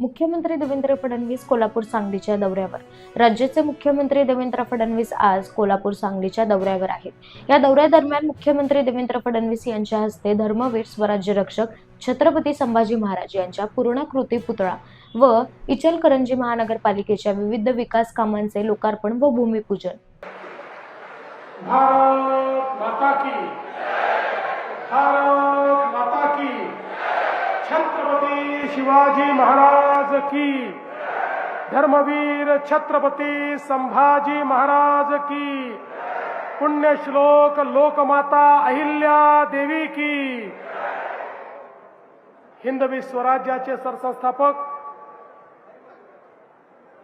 मुख्यमंत्री देवेंद्र फडणवीस कोल्हापूर सांगलीच्या दौऱ्यावर. राज्याचे मुख्यमंत्री देवेंद्र फडणवीस आज कोल्हापूर सांगलीच्या दौऱ्यावर आहेत. या दौऱ्यादरम्यान मुख्यमंत्री देवेंद्र फडणवीस यांच्या हस्ते धर्मवीर स्वराज्य रक्षक छत्रपती संभाजी महाराज यांच्या पूर्णाकृती पुतळा व इचलकरंजी महानगरपालिकेच्या विविध विकास कामांचे लोकार्पण व भूमिपूजन. भारत माता की, भारत माता की, छत्रपती शिवाजी महाराज की, धर्मवीर छत्रपती संभाजी महाराज की, पुण्यश्लोक लोकमाता अहिल्या देवी की. हिंदवी स्वराज्याचे सरसंस्थापक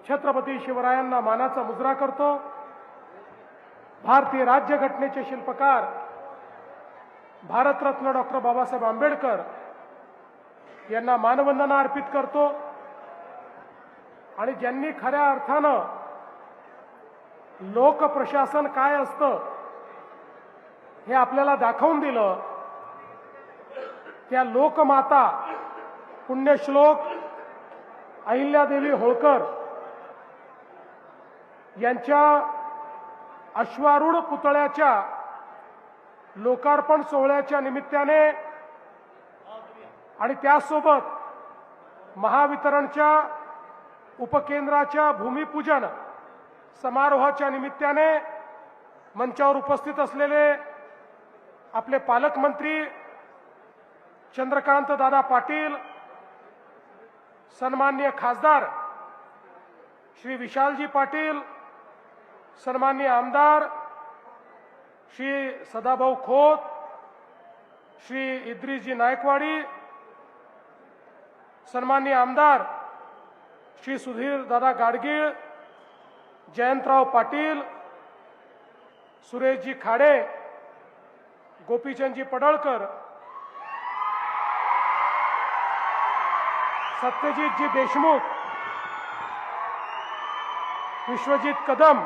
छत्रपती शिवरायांना मानाचा मुजरा करतो. भारतीय राज्यघटनेचे शिल्पकार भारतरत्न डॉक्टर बाबासाहेब आंबेडकर यांना मानवंदना अर्पित करतो. आणि ज्यांनी खऱ्या अर्थानं लोकप्रशासन काय असतं हे आपल्याला दाखवून दिलं, त्या लोकमाता पुण्यश्लोक अहिल्यादेवी होळकर यांच्या अश्वारूढ पुतळ्याच्या लोकार्पण सोहळ्याच्या निमित्ताने आणि त्यासोबत महावितरणच्या उपकेंद्राच्या भूमिपूजन समारोहाच्या निमित्ताने मंचावर उपस्थित असलेले आपले पालकमंत्री चंद्रकांत दादा पाटील, सन्माननीय खासदार श्री विशालजी पाटील, सन्माननीय आमदार श्री सदाभाऊ खोत, श्री इद्रिसजी नायकवाडी, सन्माननीय आमदार श्री सुधीर दादा गाडगीळ, जयंतराव पाटील, सुरेशजी खाडे, गोपीचंदजी पडळकर, सत्यजितजी देशमुख, विश्वजित कदम,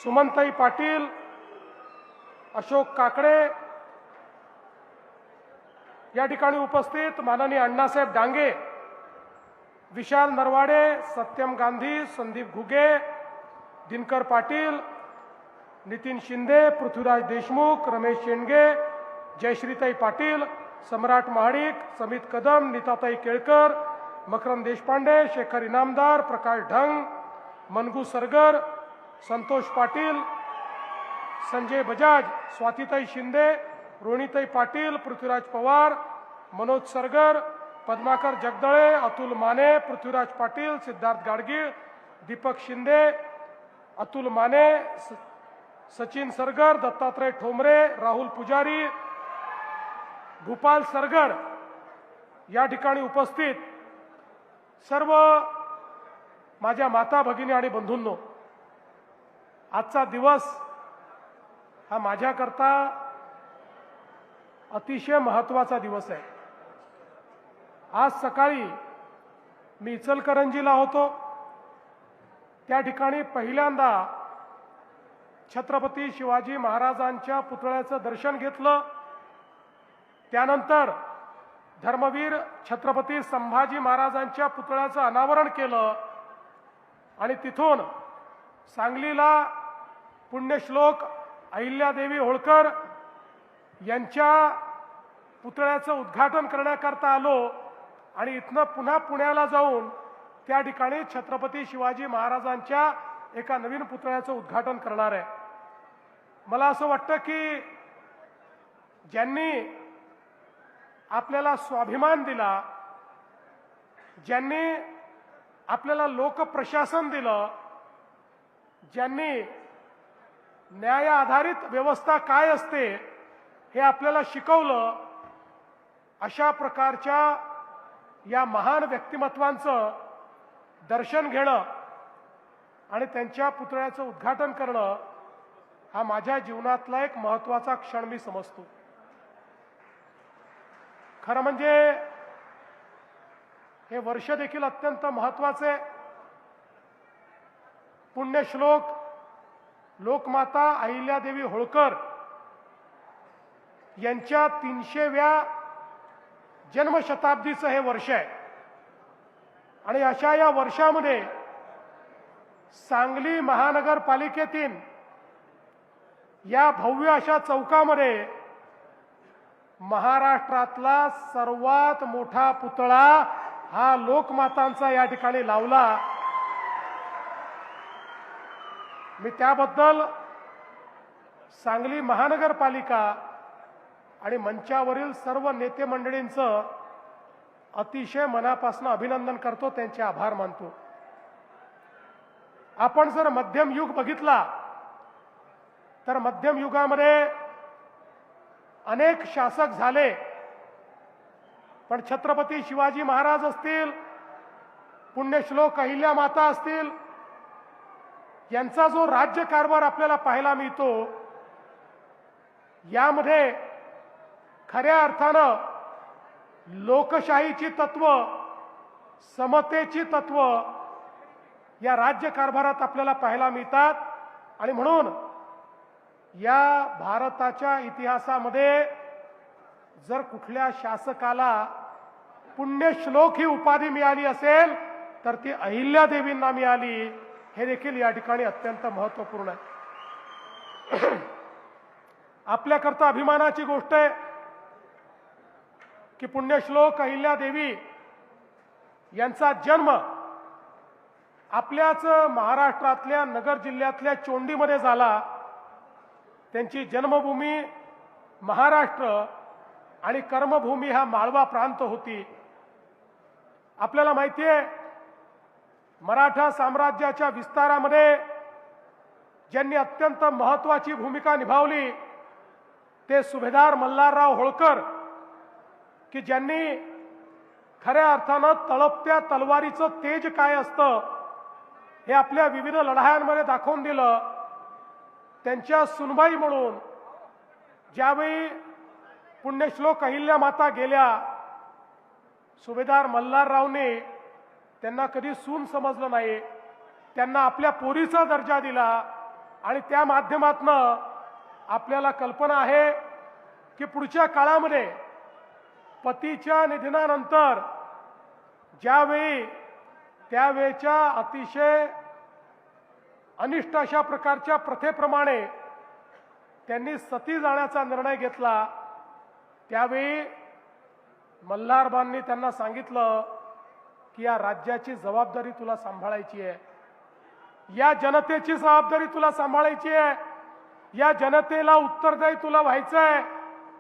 सुमनताई पाटील, अशोक काकडे, या ठिकाणी उपस्थित माननीय अण्णासाहेब डांगे, विशाल नरवाडे, सत्यम गांधी, संदीप घुगे, दिनकर पाटील, नितीन शिंदे, पृथ्वीराज देशमुख, रमेश शेंडगे, जयश्रीताई पाटील, सम्राट महाडिक, समित कदम, नीताताई केळकर, मकरंद देशपांडे, शेखर इनामदार, प्रकाश ढंग, मनगू सरगर, संतोष पाटील, संजय बजाज, स्वातीताई शिंदे, रोहिणीताई पाटील, पृथ्वीराज पवार, मनोज सरगर, पद्माकर जगदळे, अतुल माने, पृथ्वीराज पाटील, सिद्धार्थ गाडगीळ, दीपक शिंदे, अतुल माने, सचिन सरगर, दत्तात्रय ठोंबरे, राहुल पुजारी, भूपाल सरगर, या ठिकाणी उपस्थित सर्व माझ्या माता भगिनी आणि बंधूंनो, आजचा दिवस हा माझ्याकरता अतिशय महत्त्वाचा दिवस आहे. आज सकाळी मी इचलकरंजीला होतो. त्या ठिकाणी पहिल्यांदा छत्रपती शिवाजी महाराजांच्या पुतळ्याचं दर्शन घेतलं. त्यानंतर धर्मवीर छत्रपती संभाजी महाराजांच्या पुतळ्याचं अनावरण केलं आणि तिथून सांगलीला पुण्यश्लोक अहिल्यादेवी होळकर यांच्या पुतळ्याचं उद्घाटन करण्याकरता आलो आणि इथनं पुन्हा पुण्याला जाऊन त्या ठिकाणी छत्रपती शिवाजी महाराजांच्या एका नवीन पुतळ्याचं उद्घाटन करणार आहे. मला असं वाटतं की ज्यांनी आपल्याला स्वाभिमान दिला, ज्यांनी आपल्याला लोकप्रशासन दिलं, ज्यांनी न्याय आधारित व्यवस्था काय असते हे आपल्याला शिकवलं, अशा प्रकारच्या या महान व्यक्तिमत्वांचं दर्शन घेणं आणि त्यांच्या पुतळ्याचं उद्घाटन करणं हा माझ्या जीवनातला एक महत्त्वाचा क्षण मी समजतो. खरं म्हणजे हे वर्ष देखील अत्यंत महत्त्वाचे. पुण्यश्लोक लोकमाता अहिल्यादेवी होळकर यांच्या 300व्या जन्मशताब्दीचं हे वर्ष आहे आणि अशा या वर्षामध्ये सांगली महानगरपालिकेतील या भव्य अशा चौकामध्ये महाराष्ट्रातला सर्वात मोठा पुतळा हा लोकमातांचा या ठिकाणी लावला। मी त्याबद्दल सांगली महानगरपालिका आणि मंचावरील सर्व नेते मंडळींचं अतिशय मनापासून अभिनंदन करतो, त्यांचे आभार मानतो। आपण जर मध्यम युग बघितला तर मध्यम युगामध्ये अनेक शासक झाले, पण छत्रपती शिवाजी महाराज असतील, पुण्यश्लोक अहिल्या माता असतील, यांचा जो राज्यकारभार आपल्याला पाहायला मिळतो यामध्ये खऱ्या अर्थानं लोकशाहीची तत्व, समतेची तत्व या राज्यकारभारात आपल्याला पाहायला मिळतात। आणि म्हणून या भारताच्या इतिहासामध्ये जर कुठल्या शासकाला पुण्यश्लोक ही उपाधी मिळाली असेल तर ती अहिल्यादेवींना मिळाली, हे देखील या ठिकाणी अत्यंत महत्त्वपूर्ण आहे। आपल्याकरता अभिमानाची गोष्ट आहे की पुण्यश्लोक अहिल्यादेवी यांचा जन्म आपल्याच महाराष्ट्रातल्या नगर जिल्ह्यातल्या चोंडीमध्ये झाला। त्यांची जन्मभूमी महाराष्ट्र आणि कर्मभूमी हा माळवा प्रांत होती। आपल्याला माहिती आहे मराठा साम्राज्याच्या विस्तारामध्ये ज्यांनी अत्यंत महत्त्वाची भूमिका निभावली ते सुभेदार मल्हारराव होळकर, की ज्यांनी खऱ्या अर्थानं तळपत्या तलवारीचं तेज काय असतं हे आपल्या विविध लढायांमध्ये दाखवून दिलं। त्यांच्या सुनबाई म्हणून ज्यावेळी पुण्यश्लोक अहिल्या माता गेल्या, सुभेदार मल्हाररावने त्यांना कधी सून समजलं नाही, त्यांना आपल्या पोरीचा दर्जा दिला आणि त्या माध्यमातनं आपल्याला कल्पना आहे की पुढच्या काळामध्ये पतीच्या निधनानंतर ज्यावेळी त्यावेळच्या अतिशय अनिष्ट अशा प्रकारच्या प्रथेप्रमाणे त्यांनी सती जाण्याचा निर्णय घेतला, त्यावेळी मल्हारबांनी त्यांना सांगितलं की या राज्याची जबाबदारी तुला सांभाळायची आहे, या जनतेची जबाबदारी तुला सांभाळायची आहे, या जनतेला उत्तरदायी तुला व्हायचं आहे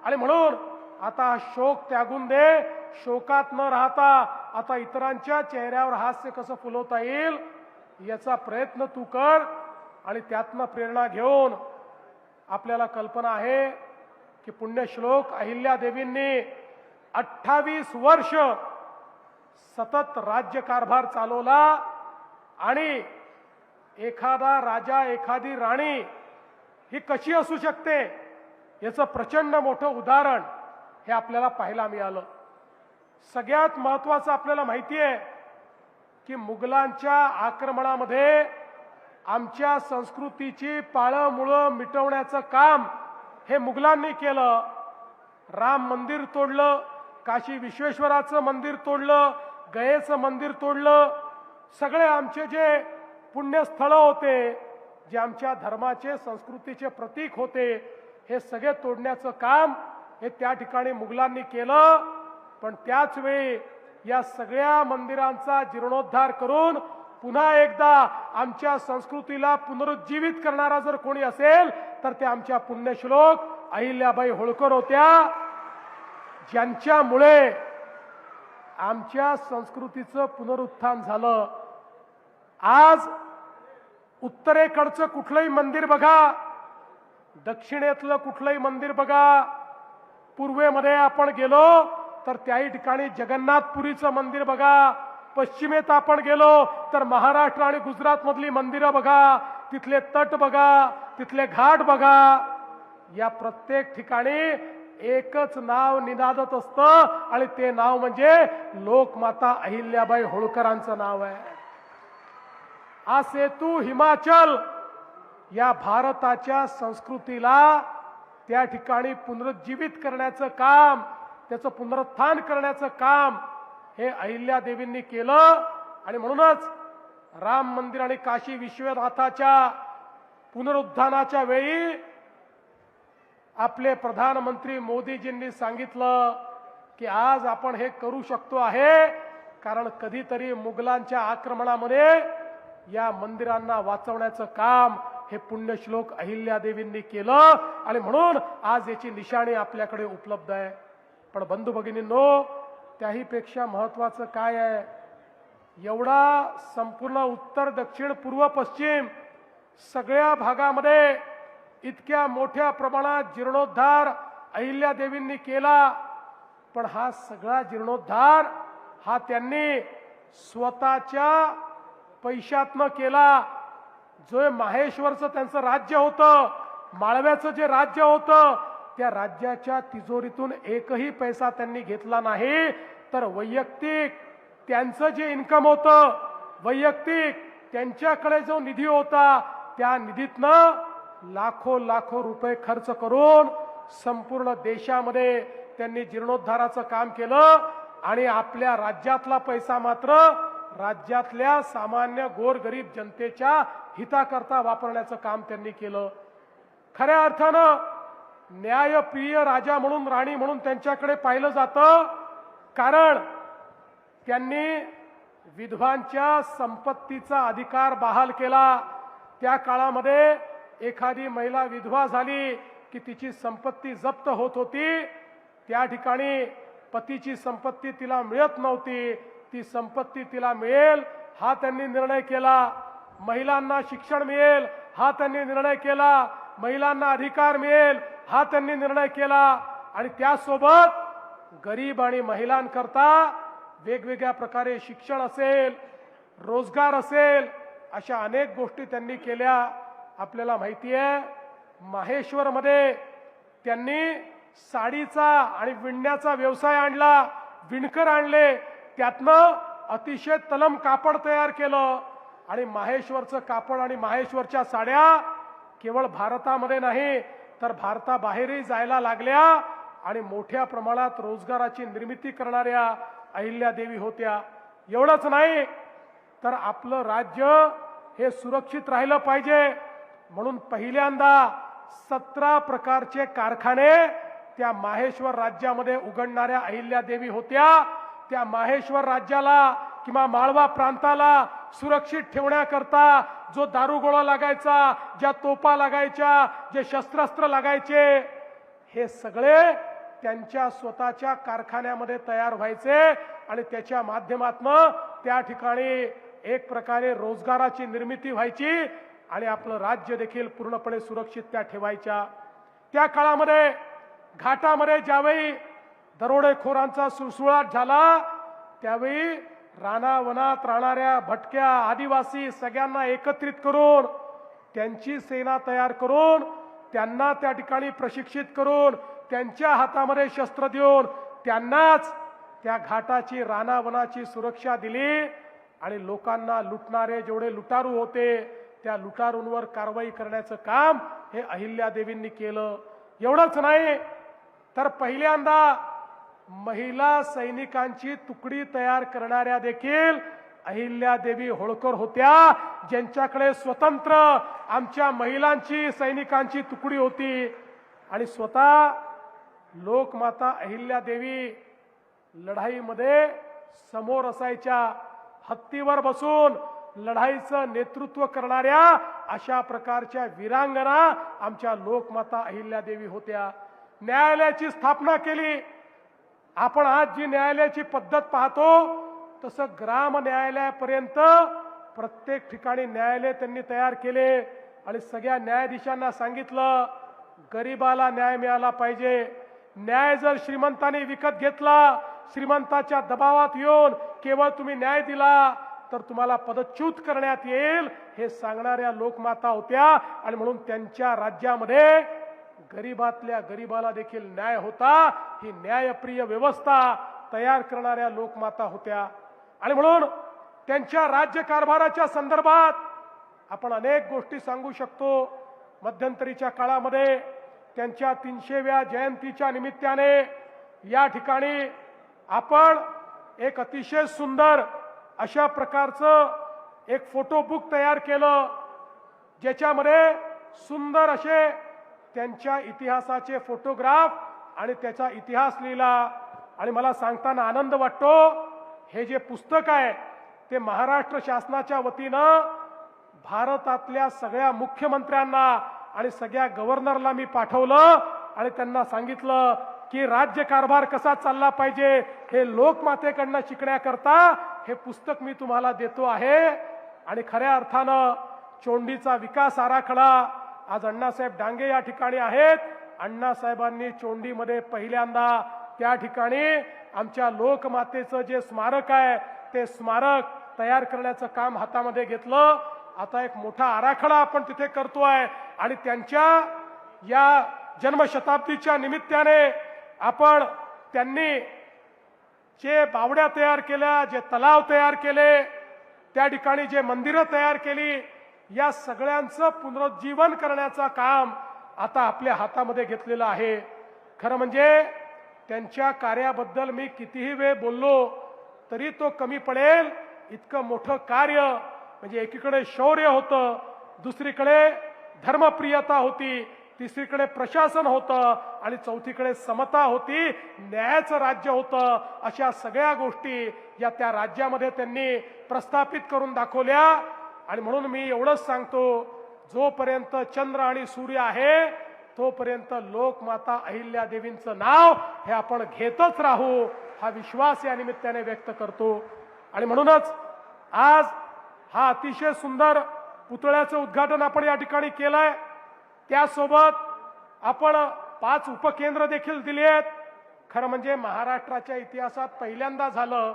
आणि म्हणून आता हा शोक त्यागून दे, शोकात न राहता आता इतरांच्या चेहऱ्यावर हास्य कसं फुलवता येईल याचा प्रयत्न तू कर। आणि त्यातनं प्रेरणा घेऊन आपल्याला कल्पना आहे की पुण्यश्लोक अहिल्यादेवींनी 28 वर्ष सतत राज्यकारभार चालवला आणि एखादा राजा एखादी राणी ही कशी असू शकते याचं प्रचंड मोठं उदाहरण हे आपल्याला पाहायला मिळालं। सगळ्यात महत्त्वाचं आपल्याला माहिती आहे की मुघलांच्या आक्रमणामध्ये आमच्या संस्कृतीची पाळंमुळं मिटवण्याचं काम हे मुघलांनी केलं। राम मंदिर तोडलं, काशी विश्वेश्वराचं मंदिर तोडलं, गयेचं मंदिर तोडलं, सगळे आमचे जे पुण्यस्थळं होते, जे आमच्या धर्माचे संस्कृतीचे प्रतीक होते, हे सगळे तोडण्याचं काम हे त्या ठिकाणी मुघलांनी केलं। पण त्याच वेळी या सगळ्या मंदिरांचा जीर्णोद्धार करून पुन्हा एकदा आमच्या संस्कृतीला पुनरुज्जीवित करणारा जर कोणी असेल तर ते आमच्या पुण्यश्लोक अहिल्याबाई होळकर होत्या, ज्यांच्यामुळे आमच्या संस्कृतीचं पुनरुत्थान झालं। आज उत्तरेकडचं कुठलंही मंदिर बघा, दक्षिणेतलं कुठलंही मंदिर बघा, पूर्वेमध्ये आपण गेलो तर त्याही ठिकाणी जगन्नाथपुरीचं मंदिर बघा, पश्चिमेत आपण गेलो तर महाराष्ट्र आणि गुजरात मधली मंदिरं बघा, तिथले तट बघा, तिथले घाट बघा, या प्रत्येक ठिकाणी एकच नाव निनादत असतं आणि ते नाव म्हणजे लोकमाता अहिल्याबाई होळकरांचं नाव आहे। हा सेतू हिमाचल या भारताच्या संस्कृतीला त्या ठिकाणी पुनरुज्जीवित करण्याचं काम त्याचं पुनरुत्थान करण्याचं काम हे अहिल्यादेवींनी केलं. आणि म्हणूनच राम मंदिर आणि काशी विश्वनाथाच्या पुनरुत्थानाच्या वेळी आपले प्रधानमंत्री मोदीजींनी सांगितलं की आज आपण हे करू शकतो आहे कारण कधीतरी मुघलांच्या आक्रमणामध्ये या मंदिरांना वाचवण्याचं काम हे पुण्यश्लोक अहिल्यादेवींनी केलं आणि म्हणून आज याची निशाणी आपल्याकडे उपलब्ध आहे. पण बंधू भगिनींनो, त्याही पेक्षा महत्वाचं काय आहे, एवढा संपूर्ण उत्तर दक्षिण पूर्व पश्चिम सगळ्या भागामध्ये इतक्या मोठ्या प्रमाणात जीर्णोद्धार अहिल्यादेवींनी केला. पण हा सगळा जीर्णोद्धार हा त्यांनी स्वतःच्या पैशातनं केला. जो माहेश्वरचं त्यांचं राज्य होतं, माळव्याचं जे राज्य होतं, त्या राज्याच्या तिजोरीतून एकही पैसा त्यांनी घेतला नाही. तर वैयक्तिक त्यांचं जे इन्कम होतं, वैयक्तिक त्यांच्याकडे जो निधी होता, त्या निधीतनं लाखो लाखो रुपये खर्च करून संपूर्ण देशामध्ये त्यांनी जीर्णोद्धाराचं काम केलं. आणि आपल्या राज्यातला पैसा मात्र राज्यातल्या सामान्य गोरगरीब जनतेच्या हिताकरता वापरण्याचं काम त्यांनी केलं. खऱ्या अर्थानं न्यायप्रिय राजा म्हणून, राणी म्हणून त्यांच्याकडे पाहिलं जातं. कारण त्यांनी विधवांच्या संपत्तीचा अधिकार बहाल केला. त्या काळामध्ये एखादी महिला विधवा झाली की तिची संपत्ती जप्त होत होती. त्या ठिकाणी पतीची संपत्ती तिला मिळत नव्हती. ती संपत्ती तिला मिळेल हा त्यांनी निर्णय केला. महिलांना शिक्षण मिळेल हा त्यांनी निर्णय केला. महिलांना अधिकार मिळेल हा त्यांनी निर्णय केला. आणि त्यासोबत गरीब आणि महिलांकरता वेगवेगळ्या प्रकारे शिक्षण असेल, रोजगार असेल, अशा अनेक गोष्टी त्यांनी केल्या. आपल्याला माहिती आहे, माहेश्वरमध्ये त्यांनी साडीचा आणि विणण्याचा व्यवसाय आणला. विणकर आणले, त्यातनं अतिशय तलम कापड तयार केलं. आणि माहेश्वरचं कापड आणि माहेश्वरच्या साड्या केवळ भारतामध्ये नाही तर भारताबाहेरही जायला लागल्या. आणि मोठ्या प्रमाणात रोजगाराची निर्मिती करणाऱ्या अहिल्यादेवी होत्या. एवढंच नाही तर आपलं राज्य हे सुरक्षित राहिलं पाहिजे म्हणून पहिल्यांदा 17 प्रकारचे कारखाने त्या माहेश्वर राज्यामध्ये उघडणाऱ्या अहिल्यादेवी होत्या. त्या माहेश्वर राज्याला किंवा माळवा प्रांताला सुरक्षित ठेवण्याकरता जो दारुगोळा लागायचा, ज्या तोफा लागायच्या, जे शस्त्रास्त्र लागायचे, हे सगळे त्यांच्या स्वतःच्या कारखान्यामध्ये तयार व्हायचे. आणि त्याच्या माध्यमातून त्या ठिकाणी एक प्रकारे रोजगाराची निर्मिती व्हायची आणि आपलं राज्य देखील पूर्णपणे सुरक्षित त्या ठेवायच्या. त्या काळामध्ये घाटामध्ये ज्यावेळी दरोडेखोरांचा सुळसुळाट झाला, त्यावेळी रानावनात राहणाऱ्या भटक्या आदिवासी सगळ्यांना एकत्रित करून त्यांची सेना तयार करून त्यांना त्या ठिकाणी प्रशिक्षित करून त्यांच्या हातामध्ये शस्त्र देऊन त्यांनाच त्या घाटाची रानावनाची सुरक्षा दिली. आणि लोकांना लुटणारे जेवढे लुटारू होते त्या लुटारूंवर कारवाई करण्याचं काम हे अहिल्यादेवींनी केलं. एवढंच नाही तर पहिल्यांदा महिला सैनिकांची तुकडी तयार करणाऱ्या देखील अहिल्यादेवी होळकर होत्या, ज्यांच्याकडे स्वतंत्र आमच्या महिलांची सैनिकांची तुकडी होती. आणि स्वतः लोकमाता अहिल्यादेवी लढाईमध्ये समोर असायच्या. हत्तीवर बसून लढाईचं नेतृत्व करणाऱ्या अशा प्रकारच्या वीरांगना आमच्या लोकमाता अहिल्यादेवी होत्या. न्यायालयाची स्थापना केली. आपण आज जी न्यायालयाची पद्धत पाहतो तसं ग्राम न्यायालयापर्यंत प्रत्येक ठिकाणी न्यायालय त्यांनी तयार केले. आणि सगळ्या न्यायाधीशांना सांगितलं, गरिबाला न्याय मिळाला पाहिजे. न्याय जर श्रीमंतांनी विकत घेतला, श्रीमंताच्या दबावात येऊन केवळ तुम्ही न्याय दिला तर तुम्हाला पदच्युत करण्यात येईल, हे सांगणाऱ्या लोकमाता होत्या. आणि म्हणून त्यांच्या राज्यामध्ये गरीबातल्या गरीबाला देखील न्याय होता. ही न्यायप्रिय व्यवस्था तयार करणाऱ्या लोकमाता होत्या. आणि म्हणून त्यांच्या राज्यकारभाराच्या संदर्भात आपण अनेक गोष्टी सांगू शकतो. मध्यंतरीच्या काळामध्ये त्यांच्या 300व्या जयंतीच्या निमित्ताने या ठिकाणी आपण एक अतिशय सुंदर अशा प्रकारचं एक फोटो बुक तयार केलं, ज्याच्यामध्ये सुंदर असे त्यांच्या इतिहासाचे फोटोग्राफ आणि त्याचा इतिहास लिहिला। आणि मला सांगताना आनंद वाटतो, हे जे पुस्तक आहे ते महाराष्ट्र शासनाच्या वतीनं भारतातल्या सगळ्या मुख्यमंत्र्यांना आणि सगळ्या गव्हर्नरला मी पाठवलं आणि त्यांना सांगितलं की राज्यकारभार कसा चालला पाहिजे हे लोकमातेकडनं शिकण्याकरता हे पुस्तक मी तुम्हाला देतो आहे। आणि खऱ्या अर्थानं चोंडीचा विकास आराखडा आज अण्णासाहेब डांगे या ठिकाणी आहेत। अण्णासाहेबांनी चोंडीमध्ये पहिल्यांदा त्या ठिकाणी आमच्या लोकमातेचं जे स्मारक आहे ते स्मारक तयार करण्याचं काम हातामध्ये घेतलं। आता एक मोठा आराखडा आपण तिथे करतोय आणि त्यांच्या या जन्मशताब्दीच्या निमित्ताने आपण त्यांनी जे बावड्या तयार केल्या, जे तलाव तयार केले, त्या ठिकाणी जे मंदिरं तयार केली, या सगळ्यांचं पुनरुज्जीवन करण्याचं काम आता आपल्या हातामध्ये घेतलेलं आहे। खरं म्हणजे त्यांच्या कार्याबद्दल मी कितीही वेळ बोललो तरी तो कमी पडेल। इतकं मोठं कार्य म्हणजे एकीकडे शौर्य होतं, दुसरीकडे धर्मप्रियता होती, तिसरीकडे प्रशासन होतं आणि चौथीकडे समता होती, न्यायाचं राज्य होतं। अशा सगळ्या गोष्टी या त्या राज्यामध्ये त्यांनी प्रस्थापित करून दाखवल्या। आणि म्हणून मी एवढंच सांगतो, जोपर्यंत चंद्र आणि सूर्य आहे तोपर्यंत लोकमाता अहिल्या देवींचं नाव हे आपण घेतच राहू, हा विश्वास या निमित्ताने व्यक्त करतो। आणि म्हणूनच आज हा अतिशय सुंदर पुतळ्याचं उद्घाटन आपण या ठिकाणी केलंय। त्यासोबत आपण 5 उपकेंद्र देखील दिली आहेत। खरं म्हणजे महाराष्ट्राच्या इतिहासात पहिल्यांदा झालं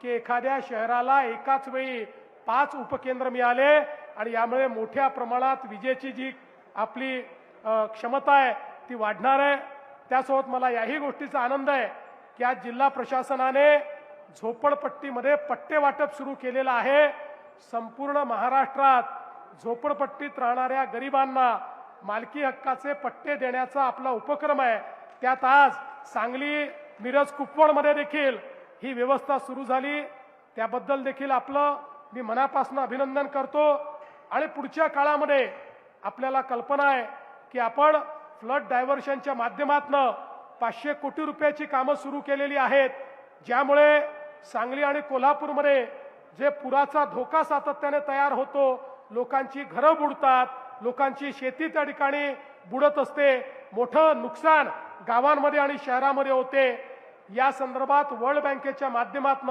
की एखाद्या शहराला एकाच वेळी 5 उपकेंद्र मिळाले आणि यामुळे मोठ्या प्रमाणात विजेची जी आपली क्षमता आहे ती वाढणार आहे। त्यासोबत मला याही गोष्टीचा आनंद आहे की आज जिल्हा प्रशासनाने झोपडपट्टीमध्ये पट्टे वाटप सुरू केलेलं आहे। संपूर्ण महाराष्ट्रात झोपडपट्टीत राहणाऱ्या गरिबांना मालकी हक्काचे पट्टे देण्याचा आपला उपक्रम आहे। त्यात आज सांगली, मिरज, कुपवाडमध्ये देखील ही व्यवस्था सुरू झाली। त्याबद्दल देखील आपलं मी मनापासून अभिनंदन करतो। आणि पुढच्या काळामध्ये आपल्याला कल्पना आहे की आपण फ्लड डायव्हर्शनच्या माध्यमातून 500 कोटी रुपयाची कामं सुरू केलेली आहेत, ज्यामुळे सांगली आणि कोल्हापूरमध्ये जे पुराचा धोका सातत्याने तयार होतो, लोकांची घरं बुडतात, लोकांची शेती त्या ठिकाणी बुडत असते, मोठं नुकसान गावांमध्ये आणि शहरामध्ये होते। या संदर्भात वर्ल्ड बँकेच्या माध्यमातून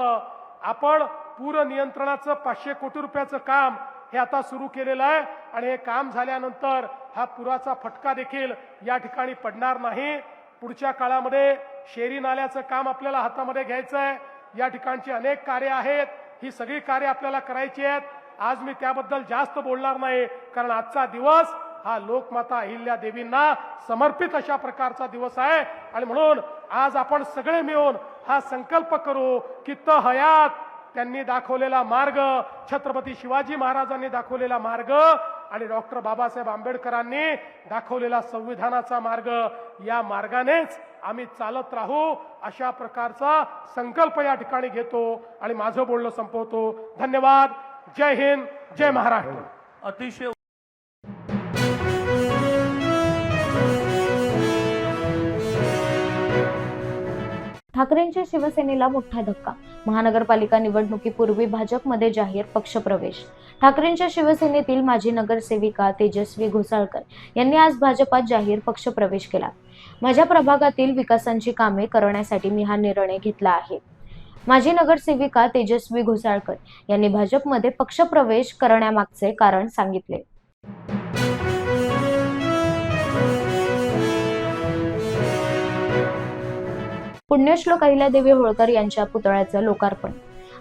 आपण पूर नियंत्रणाचं 500 कोटी रुपयाचं काम हे आता सुरू केलेलं आहे। आणि हे काम झाल्यानंतर हा पुराचा फटका देखील या ठिकाणी पडणार नाही। पुढच्या काळामध्ये शेरी नाल्याचं काम आपल्याला हातामध्ये घ्यायचं आहे। या ठिकाणची अनेक कार्य आहेत, ही सगळी कार्य आपल्याला करायची आहेत। आज मी त्याबद्दल जास्त बोलणार नाही, कारण आजचा दिवस हा लोकमाता अहिल्या देवींना समर्पित अशा प्रकारचा दिवस आहे। आणि म्हणून आज आपण सगळे मिळून हा संकल्प करू की हयात त्यांनी दाखवलेला मार्ग, छत्रपती शिवाजी महाराजांनी दाखवलेला मार्ग आणि डॉक्टर बाबासाहेब आंबेडकरांनी दाखवलेला संविधानाचा मार्ग, या मार्गानेच आम्ही चालत राहू अशा प्रकारचा संकल्प या ठिकाणी घेतो आणि माझं बोलणं संपवतो। धन्यवाद। जय हिंद, जय महाराष्ट्र। अतिशय ठाकरेंच्या शिवसेनेला मोठा धक्का। महानगरपालिका निवडणुकीपूर्वी भाजपमध्ये जाहीर पक्षप्रवेश। ठाकरेंच्या शिवसेनेतील माजी नगरसेविका तेजस्वी घोसाळकर यांनी आज भाजपात जाहीर पक्षप्रवेश केला। माझ्या प्रभागातील विकासांची कामे करण्यासाठी मी हा निर्णय घेतला आहे। माजी नगरसेविका तेजस्वी घोसाळकर यांनी भाजपमध्ये पक्षप्रवेश करण्यामागचे कारण सांगितले। पुण्यश्लोक अहिल्यादेवी होळकर यांच्या पुतळ्याचं लोकार्पण।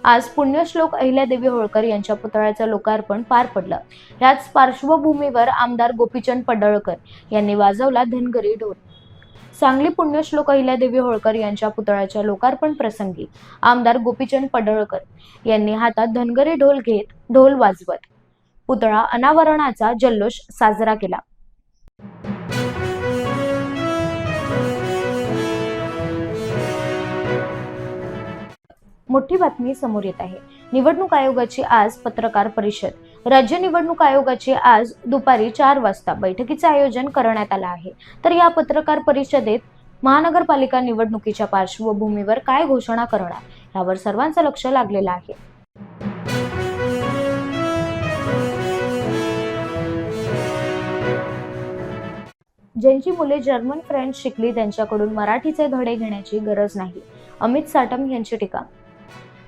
आज पुण्यश्लोक अहिल्यादेवी होळकर यांच्या पुतळ्याचं लोकार्पण पार पडलं। याच पार्श्वभूमीवर आमदार गोपीचंद पडळकर यांनी वाजवला धनगरी ढोल। सांगली पुण्यश्लोक अहिल्यादेवी होळकर यांच्या पुतळ्याच्या लोकार्पण प्रसंगी आमदार गोपीचंद पडळकर यांनी हातात धनगरी ढोल घेत ढोल वाजवत पुतळा अनावरणाचा जल्लोष साजरा केला। मोठी बातमी समोर येत आहे. निवडणूक आयोगाची आज पत्रकार परिषद. राज्य निवडणूक आयोगाची आज दुपारी 4 वाजता बैठकीचे आयोजन करण्यात आलं आहे. तर या पत्रकार परिषदेत महानगरपालिका निवडणुकीच्या पार्श्वभूमीवर काय घोषणा करणार यावर सर्वांचं लक्ष लागलेलं आहे. ज्यांची मुले जर्मन फ्रेंच शिकली त्यांच्याकडून मराठीचे धडे घेण्याची गरज नाही, अमित साटम यांची टीका.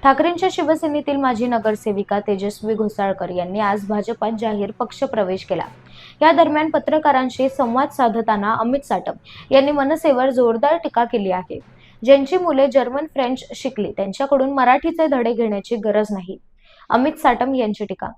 ठाकरेंच्या शिवसेनेतील माजी नगरसेविका तेजस्वी घोसाळकर यांनी आज भाजपात जाहीर पक्षप्रवेश केला. या दरम्यान पत्रकारांशी संवाद साधताना अमित साटम यांनी मनसेवर जोरदार टीका केली आहे. ज्यांची मुले जर्मन फ्रेंच शिकली त्यांच्याकडून मराठीचे धडे घेण्याची गरज नाही, अमित साटम यांची टीका.